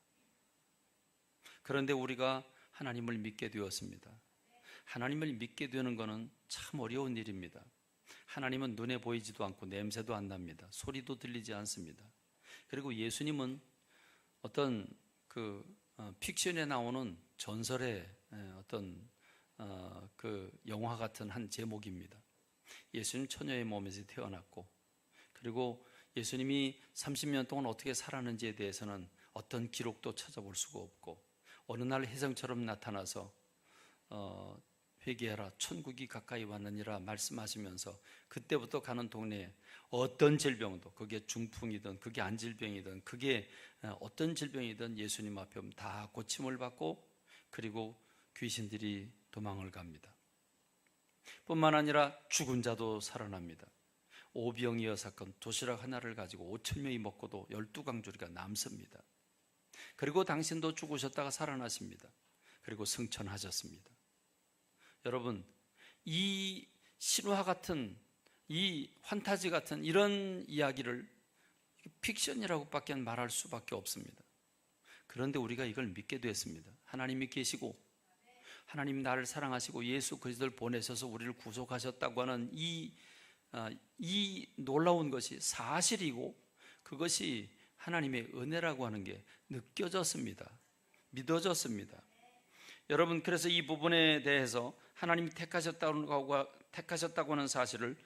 Speaker 1: 그런데 우리가 하나님을 믿게 되었습니다. 하나님을 믿게 되는 것은 참 어려운 일입니다. 하나님은 눈에 보이지도 않고 냄새도 안 납니다. 소리도 들리지 않습니다. 그리고 예수님은 어떤 픽션에 나오는 전설의 어떤 그 영화 같은 한 제목입니다. 예수님 처녀의 몸에서 태어났고, 그리고 예수님이 30년 동안 어떻게 살았는지에 대해서는 어떤 기록도 찾아볼 수가 없고, 어느 날 혜성처럼 나타나서 회개하라, 천국이 가까이 왔느니라 말씀하시면서 그때부터 가는 동네에 어떤 질병도, 그게 중풍이든 그게 안질병이든 그게 어떤 질병이든 예수님 앞에 오면 다 고침을 받고, 그리고 귀신들이 도망을 갑니다. 뿐만 아니라 죽은 자도 살아납니다. 오병이어 사건, 도시락 하나를 가지고 5,000명이 먹고도 12강조리가 남습니다. 그리고 당신도 죽으셨다가 살아나십니다. 그리고 승천하셨습니다. 여러분, 이 신화 같은, 이 판타지 같은 이런 이야기를 픽션이라고 밖에 말할 수밖에 없습니다. 그런데 우리가 이걸 믿게 됐습니다. 하나님이 계시고 하나님 나를 사랑하시고 예수 그리스도를 보내셔서 우리를 구속하셨다고 하는 이 놀라운 것이 사실이고, 그것이 하나님의 은혜라고 하는 게 느껴졌습니다. 믿어졌습니다. 여러분, 그래서 이 부분에 대해서 하나님이 택하셨다고 하는 사실을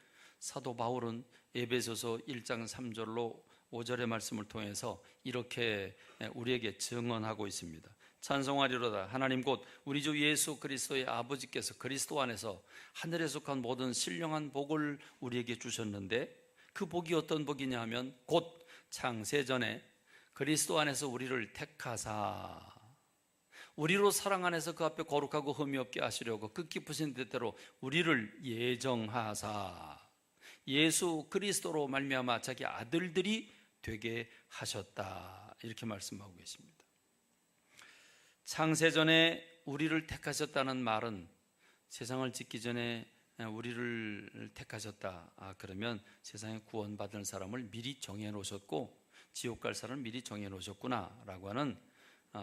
Speaker 1: 사도 바울은 에베소서 1장 3절로 5절의 말씀을 통해서 이렇게 우리에게 증언하고 있습니다. 찬송하리로다. 하나님 곧 우리 주 예수 그리스도의 아버지께서 그리스도 안에서 하늘에 속한 모든 신령한 복을 우리에게 주셨는데, 그 복이 어떤 복이냐 하면 곧 창세전에 그리스도 안에서 우리를 택하사 우리로 사랑 안에서 그 앞에 거룩하고 흠이 없게 하시려고 그 기쁘신 뜻대로 우리를 예정하사 예수 그리스도로 말미암아 자기 아들들이 되게 하셨다, 이렇게 말씀하고 계십니다. 창세전에 우리를 택하셨다는 말은 세상을 짓기 전에 우리를 택하셨다, 그러면 세상에 구원받을 사람을 미리 정해 놓으셨고 지옥 갈 사람을 미리 정해 놓으셨구나 라고 하는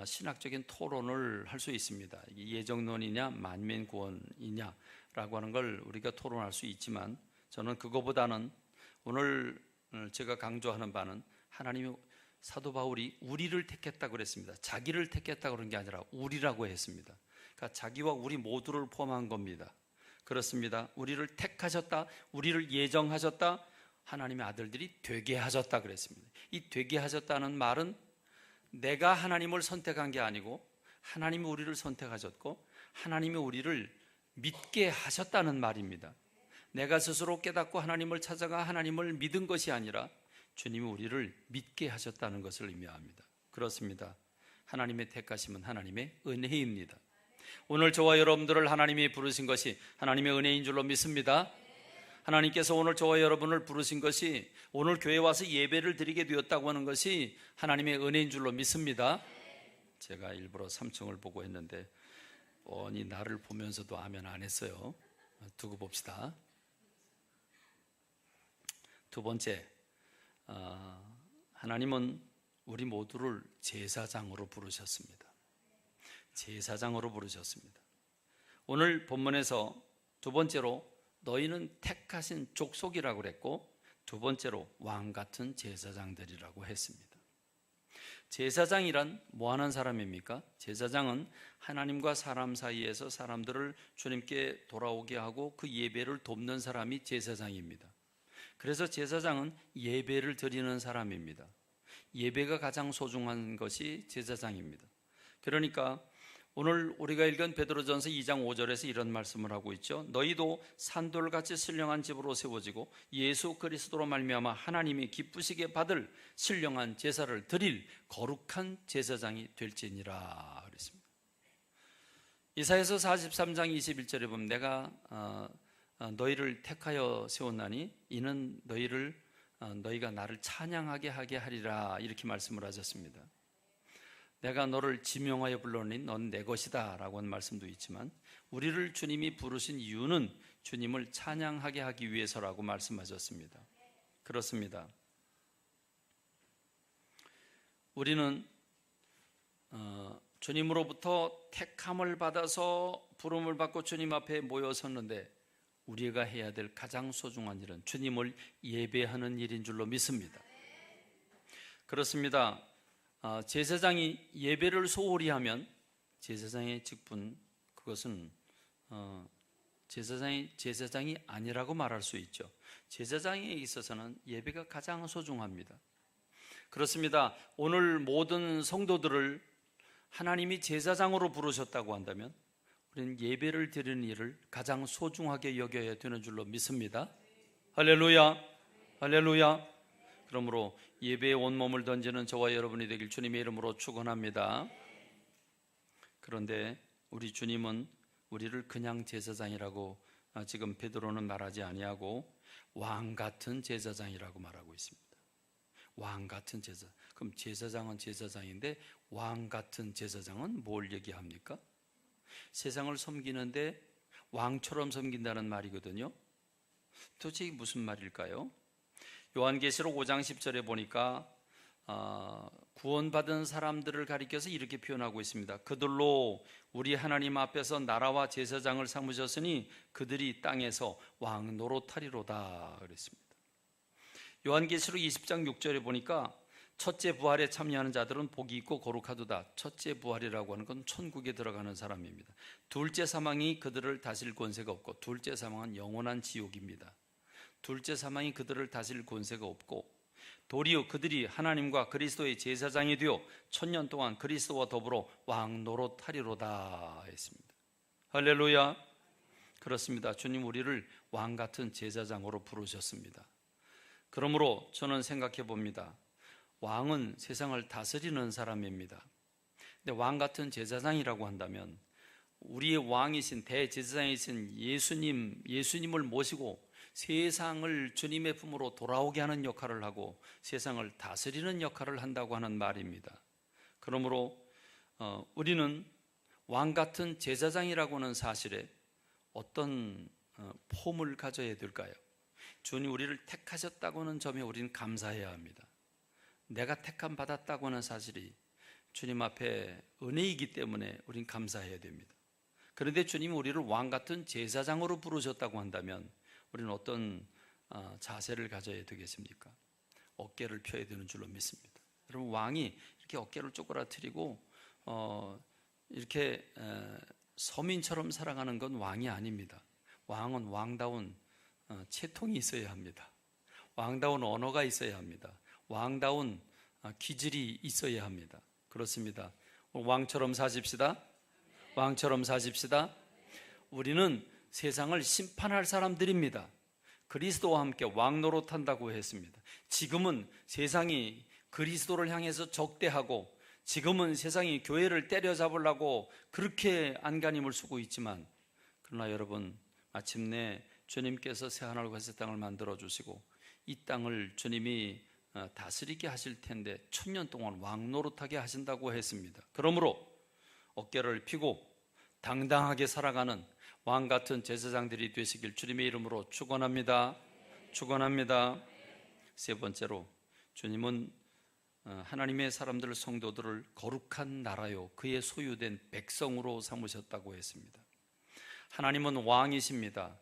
Speaker 1: 신학적인 토론을 할 수 있습니다. 예정론이냐 만민구원이냐 라고 하는 걸 우리가 토론할 수 있지만, 저는 그거보다는 오늘 제가 강조하는 바는 하나님이, 사도 바울이 우리를 택했다고 그랬습니다. 자기를 택했다고 그런 게 아니라 우리라고 했습니다. 그러니까 자기와 우리 모두를 포함한 겁니다. 그렇습니다. 우리를 택하셨다, 우리를 예정하셨다, 하나님의 아들들이 되게 하셨다 그랬습니다. 이 되게 하셨다는 말은 내가 하나님을 선택한 게 아니고 하나님이 우리를 선택하셨고 하나님이 우리를 믿게 하셨다는 말입니다. 내가 스스로 깨닫고 하나님을 찾아가 하나님을 믿은 것이 아니라 주님이 우리를 믿게 하셨다는 것을 의미합니다. 그렇습니다. 하나님의 택하심은 하나님의 은혜입니다. 오늘 저와 여러분들을 하나님이 부르신 것이 하나님의 은혜인 줄로 믿습니다. 하나님께서 오늘 저와 여러분을 부르신 것이 오늘 교회에 와서 예배를 드리게 되었다고 하는 것이 하나님의 은혜인 줄로 믿습니다. 제가 일부러 3층을 보고 했는데 뻔히 나를 보면서도 아멘 안 했어요. 두고 봅시다. 두 번째, 하나님은 우리 모두를 제사장으로 부르셨습니다. 제사장으로 부르셨습니다. 오늘 본문에서 두 번째로 너희는 택하신 족속이라고 그랬고, 두 번째로 왕같은 제사장들이라고 했습니다. 제사장이란 뭐 하는 사람입니까? 제사장은 하나님과 사람 사이에서 사람들을 주님께 돌아오게 하고 그 예배를 돕는 사람이 제사장입니다. 그래서 제사장은 예배를 드리는 사람입니다. 예배가 가장 소중한 것이 제사장입니다. 그러니까 오늘 우리가 읽은 베드로전서 2장 5절에서 이런 말씀을 하고 있죠. 너희도 산돌같이 신령한 집으로 세워지고 예수 그리스도로 말미암아 하나님이 기쁘시게 받을 신령한 제사를 드릴 거룩한 제사장이 될지니라 그랬습니다. 이사야서 43장 21절에 보면 내가 너희를 택하여 세웠나니 이는 너희가 나를 찬양하게 하게 하리라, 이렇게 말씀을 하셨습니다. 내가 너를 지명하여 불러니 넌 내 것이다 라고 하는 말씀도 있지만, 우리를 주님이 부르신 이유는 주님을 찬양하게 하기 위해서라고 말씀하셨습니다. 그렇습니다. 우리는 주님으로부터 택함을 받아서 부름을 받고 주님 앞에 모여섰는데, 우리가 해야 될 가장 소중한 일은 주님을 예배하는 일인 줄로 믿습니다. 그렇습니다. 제사장이 예배를 소홀히 하면 제사장의 직분, 그것은 제사장이 아니라고 말할 수 있죠. 제사장에 있어서는 예배가 가장 소중합니다. 그렇습니다. 오늘 모든 성도들을 하나님이 제사장으로 부르셨다고 한다면 우리는 예배를 드리는 일을 가장 소중하게 여겨야 되는 줄로 믿습니다. 할렐루야, 할렐루야. 그러므로 예배에 온몸을 던지는 저와 여러분이 되길 주님의 이름으로 축원합니다. 그런데 우리 주님은 우리를 그냥 제사장이라고 지금 베드로는 말하지 아니하고 왕같은 제사장이라고 말하고 있습니다. 왕같은 제사. 그럼 제사장은 제사장인데 왕같은 제사장은 뭘 얘기합니까? 세상을 섬기는데 왕처럼 섬긴다는 말이거든요. 도대체 이게 무슨 말일까요? 요한계시록 5장 10절에 보니까 구원받은 사람들을 가리켜서 이렇게 표현하고 있습니다. 그들로 우리 하나님 앞에서 나라와 제사장을 삼으셨으니 그들이 땅에서 왕 노릇하리로다 그랬습니다. 요한계시록 20장 6절에 보니까 첫째 부활에 참여하는 자들은 복이 있고 거룩하도다. 첫째 부활이라고 하는 건 천국에 들어가는 사람입니다. 둘째 사망이 그들을 다스릴 권세가 없고, 둘째 사망은 영원한 지옥입니다. 둘째 사망이 그들을 다스릴 권세가 없고, 도리어 그들이 하나님과 그리스도의 제사장이 되어 천년 동안 그리스도와 더불어 왕 노릇하리로다 했습니다. 할렐루야. 그렇습니다. 주님 우리를 왕 같은 제사장으로 부르셨습니다. 그러므로 저는 생각해 봅니다. 왕은 세상을 다스리는 사람입니다. 근데 왕 같은 제사장이라고 한다면 우리의 왕이신 대제사장이신 예수님을 모시고 세상을 주님의 품으로 돌아오게 하는 역할을 하고 세상을 다스리는 역할을 한다고 하는 말입니다. 그러므로 우리는 왕 같은 제사장이라고 하는 사실에 어떤 폼을 가져야 될까요? 주님 우리를 택하셨다고 하는 점에 우리는 감사해야 합니다. 내가 택함 받았다고 하는 사실이 주님 앞에 은혜이기 때문에 우리는 감사해야 됩니다. 그런데 주님이 우리를 왕 같은 제사장으로 부르셨다고 한다면 우리는 어떤 자세를 가져야 되겠습니까? 어깨를 펴야 되는 줄로 믿습니다. 여러분 왕이 이렇게 어깨를 쪼그라뜨리고 이렇게 서민처럼 살아가는 건 왕이 아닙니다. 왕은 왕다운 채통이 있어야 합니다. 왕다운 언어가 있어야 합니다. 왕다운 기질이 있어야 합니다. 그렇습니다. 왕처럼 사십시다. 왕처럼 사십시다. 우리는 세상을 심판할 사람들입니다. 그리스도와 함께 왕 노릇한다고 했습니다. 지금은 세상이 그리스도를 향해서 적대하고 지금은 세상이 교회를 때려잡으려고 그렇게 안간힘을 쓰고 있지만 그러나 여러분 마침내 주님께서 새하늘과 새 땅을 만들어 주시고 이 땅을 주님이 다스리게 하실 텐데 천년 동안 왕 노릇하게 하신다고 했습니다. 그러므로 어깨를 펴고 당당하게 살아가는 왕 같은 제사장들이 되시길 주님의 이름으로 축원합니다. 축원합니다. 세 번째로 주님은 하나님의 사람들 성도들을 거룩한 나라요 그의 소유된 백성으로 삼으셨다고 했습니다. 하나님은 왕이십니다.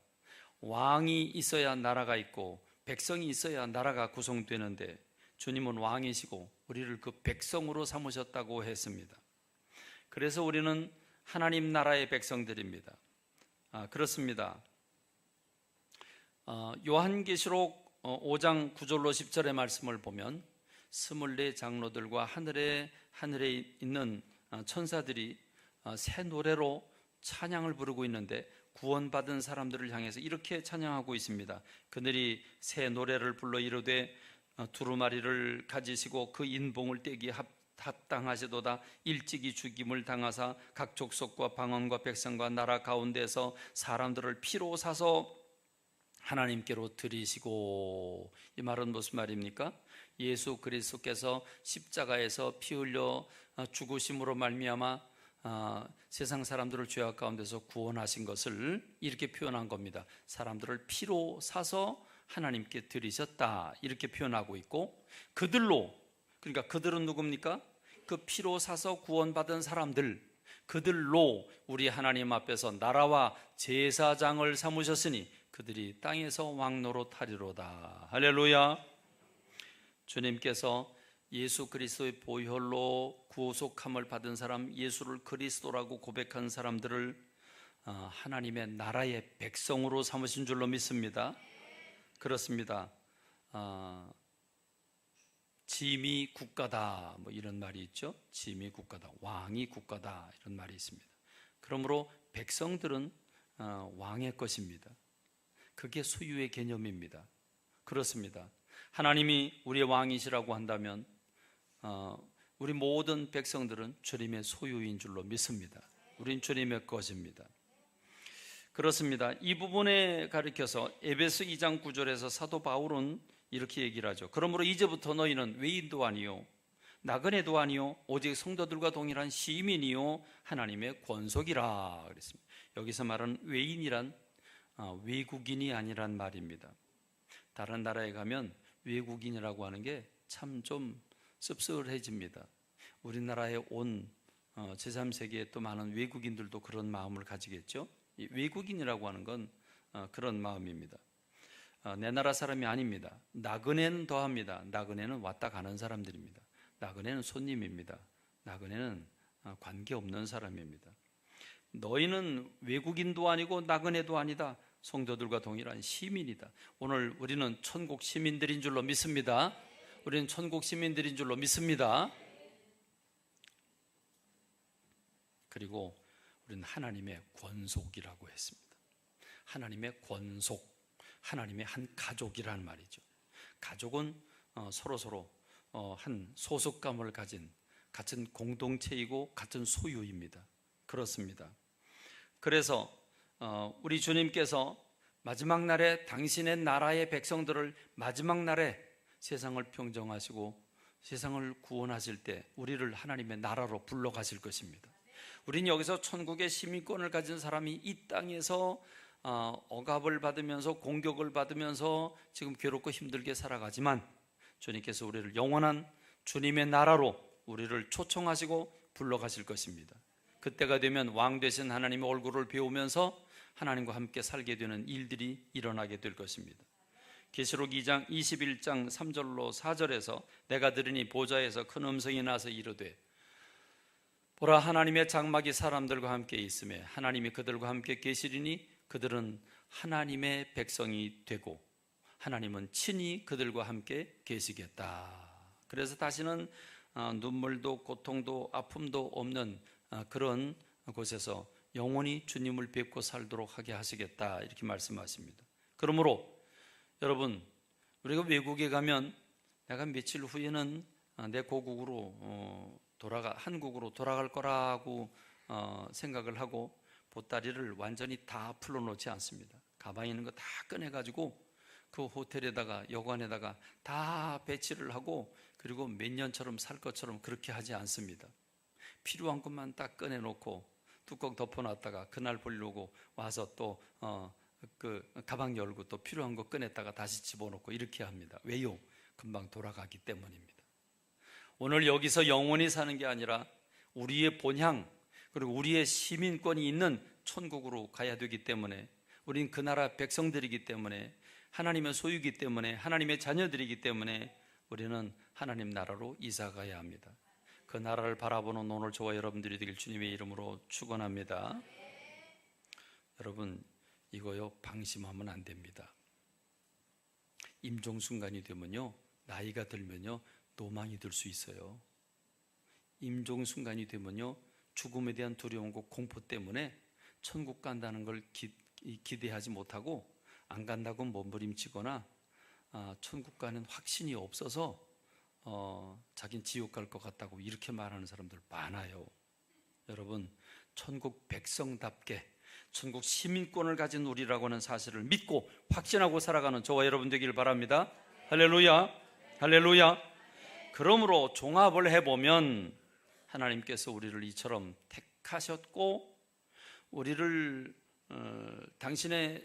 Speaker 1: 왕이 있어야 나라가 있고 백성이 있어야 나라가 구성되는데 주님은 왕이시고 우리를 그 백성으로 삼으셨다고 했습니다. 그래서 우리는 하나님 나라의 백성들입니다. 그렇습니다. 요한계시록 5장 9절로 10절의 말씀을 보면 24 장로들과 하늘에 있는 천사들이 새 노래로 찬양을 부르고 있는데 구원받은 사람들을 향해서 이렇게 찬양하고 있습니다. 그들이 새 노래를 불러 이르되 두루마리를 가지시고 그 인봉을 떼기 합당하시도다. 일찍이 죽임을 당하사 각 족속과 방언과 백성과 나라 가운데서 사람들을 피로 사서 하나님께로 드리시고. 이 말은 무슨 말입니까? 예수 그리스도께서 십자가에서 피 흘려 죽으심으로 말미암아 세상 사람들을 죄악 가운데서 구원하신 것을 이렇게 표현한 겁니다. 사람들을 피로 사서 하나님께 드리셨다 이렇게 표현하고 있고, 그들로, 그러니까 그들은 누굽니까? 그 피로 사서 구원받은 사람들, 그들로 우리 하나님 앞에서 나라와 제사장을 삼으셨으니 그들이 땅에서 왕 노릇하리로다. 할렐루야. 주님께서 예수 그리스도의 보혈로 구속함을 받은 사람, 예수를 그리스도라고 고백한 사람들을 하나님의 나라의 백성으로 삼으신 줄로 믿습니다. 그렇습니다. 짐이 국가다, 뭐 이런 말이 있죠. 짐이 국가다, 왕이 국가다, 이런 말이 있습니다. 그러므로 백성들은 왕의 것입니다. 그게 소유의 개념입니다. 그렇습니다. 하나님이 우리의 왕이시라고 한다면 우리 모든 백성들은 주님의 소유인 줄로 믿습니다. 우린 주님의 것입니다. 그렇습니다. 이 부분에 가리켜서 에베소 2장 9절에서 사도 바울은 이렇게 얘기를 하죠. 그러므로 이제부터 너희는 외인도 아니요 나그네도 아니요 오직 성도들과 동일한 시민이요 하나님의 권속이라 그랬습니다. 여기서 말하는 외인이란 외국인이 아니란 말입니다. 다른 나라에 가면 외국인이라고 하는 게 참 좀 씁쓸해집니다. 우리나라에 온 제3세계에 또 많은 외국인들도 그런 마음을 가지겠죠. 이 외국인이라고 하는 건 그런 마음입니다. 내 나라 사람이 아닙니다. 나그네는 더합니다. 나그네는 왔다 가는 사람들입니다. 나그네는 손님입니다. 나그네는 관계없는 사람입니다. 너희는 외국인도 아니고 나그네도 아니다. 성도들과 동일한 시민이다. 오늘 우리는 천국 시민들인 줄로 믿습니다. 우리는 천국 시민들인 줄로 믿습니다. 그리고 우리는 하나님의 권속이라고 했습니다. 하나님의 권속, 하나님의 한 가족이라는 말이죠. 가족은 서로 한 소속감을 가진 같은 공동체이고 같은 소유입니다. 그렇습니다. 그래서 우리 주님께서 마지막 날에 당신의 나라의 백성들을 마지막 날에 세상을 평정하시고 세상을 구원하실 때 우리를 하나님의 나라로 불러가실 것입니다. 우리는 여기서 천국의 시민권을 가진 사람이 이 땅에서 억압을 받으면서 공격을 받으면서 지금 괴롭고 힘들게 살아가지만 주님께서 우리를 영원한 주님의 나라로 우리를 초청하시고 불러가실 것입니다. 그때가 되면 왕 되신 하나님의 얼굴을 배우면서 하나님과 함께 살게 되는 일들이 일어나게 될 것입니다. 계시록 2장 21장 3절로 4절에서 내가 들으니 보좌에서 큰 음성이 나서 이르되 보라 하나님의 장막이 사람들과 함께 있으며 하나님이 그들과 함께 계시리니 그들은 하나님의 백성이 되고 하나님은 친히 그들과 함께 계시겠다. 그래서 다시는 눈물도 고통도 아픔도 없는 그런 곳에서 영원히 주님을 뵙고 살도록 하게 하시겠다 이렇게 말씀하십니다. 그러므로 여러분 우리가 외국에 가면 내가 며칠 후에는 내 고국으로 한국으로 돌아갈 거라고 생각을 하고 보따리를 완전히 다 풀어놓지 않습니다. 가방에 있는 거 다 꺼내가지고 그 호텔에다가 여관에다가 다 배치를 하고 그리고 몇 년처럼 살 것처럼 그렇게 하지 않습니다. 필요한 것만 딱 꺼내놓고 뚜껑 덮어놨다가 그날 보려고 와서 또 그 가방 열고 또 필요한 거 꺼냈다가 다시 집어넣고 이렇게 합니다. 왜요? 금방 돌아가기 때문입니다. 오늘 여기서 영원히 사는 게 아니라 우리의 본향 그리고 우리의 시민권이 있는 천국으로 가야 되기 때문에 우린 그 나라 백성들이기 때문에 하나님의 소유이기 때문에 하나님의 자녀들이기 때문에 우리는 하나님 나라로 이사가야 합니다. 그 나라를 바라보는 오늘 저와 여러분들이 되길 주님의 이름으로 축원합니다. 여러분 이거요 방심하면 안 됩니다. 임종순간이 되면요 나이가 들면요 노망이 들 수 있어요. 임종순간이 되면요 죽음에 대한 두려움과 공포 때문에 천국 간다는 걸 기대하지 못하고 안 간다고 몸부림치거나 천국 가는 확신이 없어서 자긴 지옥 갈 것 같다고 이렇게 말하는 사람들 많아요. 여러분 천국 백성답게 천국 시민권을 가진 우리라고 하는 사실을 믿고 확신하고 살아가는 저와 여러분 되기를 바랍니다. 할렐루야 할렐루야. 그러므로 종합을 해보면 하나님께서 우리를 이처럼 택하셨고 우리를 당신의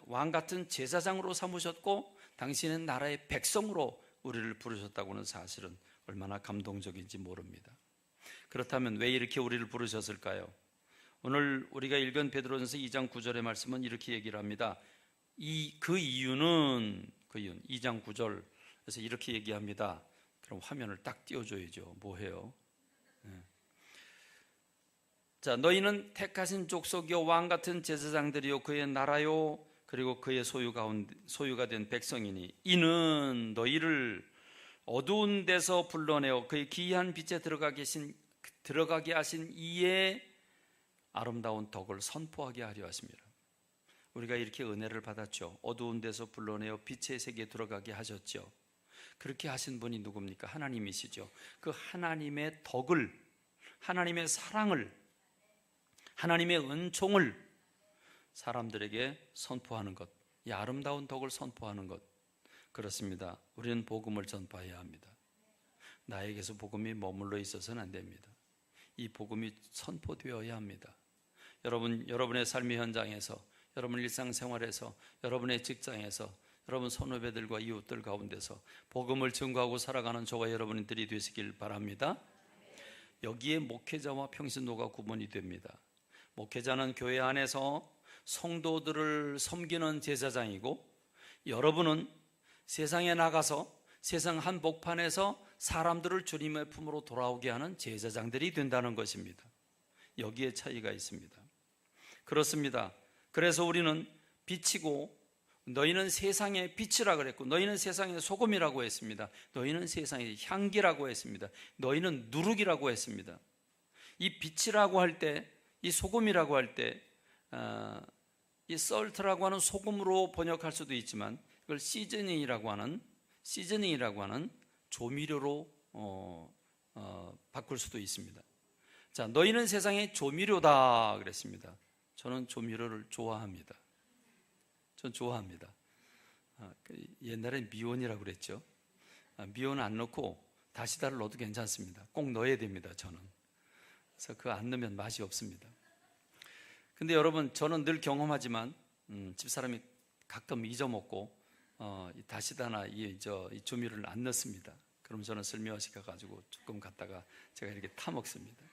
Speaker 1: 왕같은 제사장으로 삼으셨고 당신의 나라의 백성으로 우리를 부르셨다고 하는 사실은 얼마나 감동적인지 모릅니다. 그렇다면 왜 이렇게 우리를 부르셨을까요? 오늘 우리가 읽은 베드로전서 2장 9절의 말씀은 이렇게 얘기를 합니다. 그 이유는 2장 9절에서 이렇게 얘기합니다. 그럼 화면을 딱 띄워줘야죠. 뭐해요? 자, 너희는 택하신 족속이요 왕같은 제사장들이요 그의 나라요 그리고 그의 소유가 된 백성이니 이는 너희를 어두운 데서 불러내어 그의 기이한 빛에 들어가게 하신 이의 아름다운 덕을 선포하게 하려 하십니다. 우리가 이렇게 은혜를 받았죠. 어두운 데서 불러내어 빛의 세계에 들어가게 하셨죠. 그렇게 하신 분이 누굽니까? 하나님이시죠. 그 하나님의 덕을, 하나님의 사랑을, 하나님의 은총을 사람들에게 선포하는 것, 이 아름다운 덕을 선포하는 것, 그렇습니다. 우리는 복음을 전파해야 합니다. 나에게서 복음이 머물러 있어서는 안 됩니다. 이 복음이 선포되어야 합니다. 여러분의 삶의 현장에서, 여러분 일상생활에서, 여러분의 직장에서, 여러분 선후배들과 이웃들 가운데서 복음을 증거하고 살아가는 저와 여러분들이 되시길 바랍니다. 여기에 목회자와 평신도가 구분이 됩니다. 목회자는 교회 안에서 성도들을 섬기는 제사장이고 여러분은 세상에 나가서 세상 한복판에서 사람들을 주님의 품으로 돌아오게 하는 제사장들이 된다는 것입니다. 여기에 차이가 있습니다. 그렇습니다. 그래서 우리는 비치고 너희는 세상의 빛이라 그랬고, 너희는 세상의 소금이라고 했습니다. 너희는 세상의 향기라고 했습니다. 너희는 누룩이라고 했습니다. 이 빛이라고 할 때, 이 소금이라고 할 때, 이 salt라고 하는 소금으로 번역할 수도 있지만, 이걸 시즈닝이라고 하는 조미료로 바꿀 수도 있습니다. 자, 너희는 세상의 조미료다 그랬습니다. 저는 조미료를 좋아합니다. 전 좋아합니다. 옛날엔 미온이라고 그랬죠. 미온 안 넣고 다시다를 넣어도 괜찮습니다. 꼭 넣어야 됩니다, 저는. 그래서 그거 안 넣으면 맛이 없습니다. 근데 여러분, 저는 늘 경험하지만 집사람이 가끔 잊어먹고 이 다시다나 이 조미료를 안 넣습니다. 그럼 저는 슬며시 가가지고 조금 갖다가 제가 이렇게 타 먹습니다.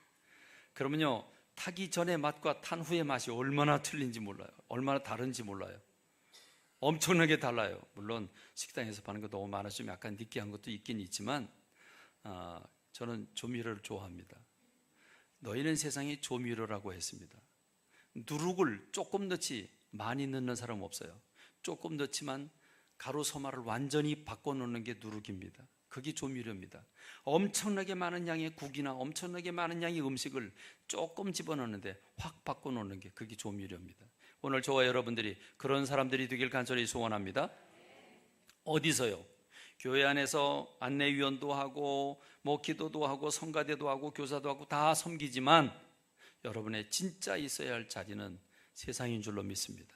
Speaker 1: 그러면요, 타기 전의 맛과 탄 후의 맛이 얼마나 틀린지 몰라요. 얼마나 다른지 몰라요. 엄청나게 달라요. 물론 식당에서 파는 거 너무 많아서 좀 약간 느끼한 것도 있긴 있지만 저는 조미료를 좋아합니다. 너희는 세상의 조미료라고 했습니다. 누룩을 조금 넣지 많이 넣는 사람 없어요. 조금 넣지만 가루 소마를 완전히 바꿔놓는 게 누룩입니다. 그게 조미료입니다. 엄청나게 많은 양의 국이나 엄청나게 많은 양의 음식을 조금 집어넣는데 확 바꿔놓는 게 그게 조미료입니다. 오늘 저와 여러분들이 그런 사람들이 되길 간절히 소원합니다. 어디서요? 교회 안에서 안내위원도 하고 기도도 하고 성가대도 하고 교사도 하고 다 섬기지만 여러분의 진짜 있어야 할 자리는 세상인 줄로 믿습니다.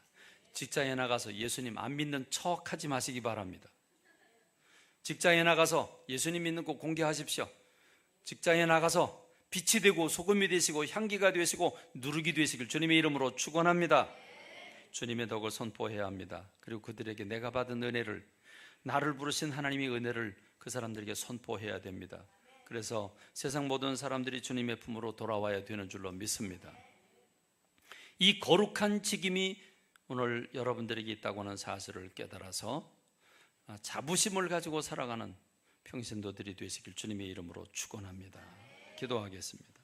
Speaker 1: 직장에 나가서 예수님 안 믿는 척 하지 마시기 바랍니다. 직장에 나가서 예수님 믿는 거 공개하십시오. 직장에 나가서 빛이 되고 소금이 되시고 향기가 되시고 누룩이 되시길 주님의 이름으로 축원합니다. 주님의 덕을 선포해야 합니다. 그리고 그들에게 내가 받은 은혜를, 나를 부르신 하나님의 은혜를 그 사람들에게 선포해야 됩니다. 그래서 세상 모든 사람들이 주님의 품으로 돌아와야 되는 줄로 믿습니다. 이 거룩한 직임이 오늘 여러분들에게 있다고 하는 사실을 깨달아서 자부심을 가지고 살아가는 평신도들이 되시길 주님의 이름으로 축원합니다. 기도하겠습니다.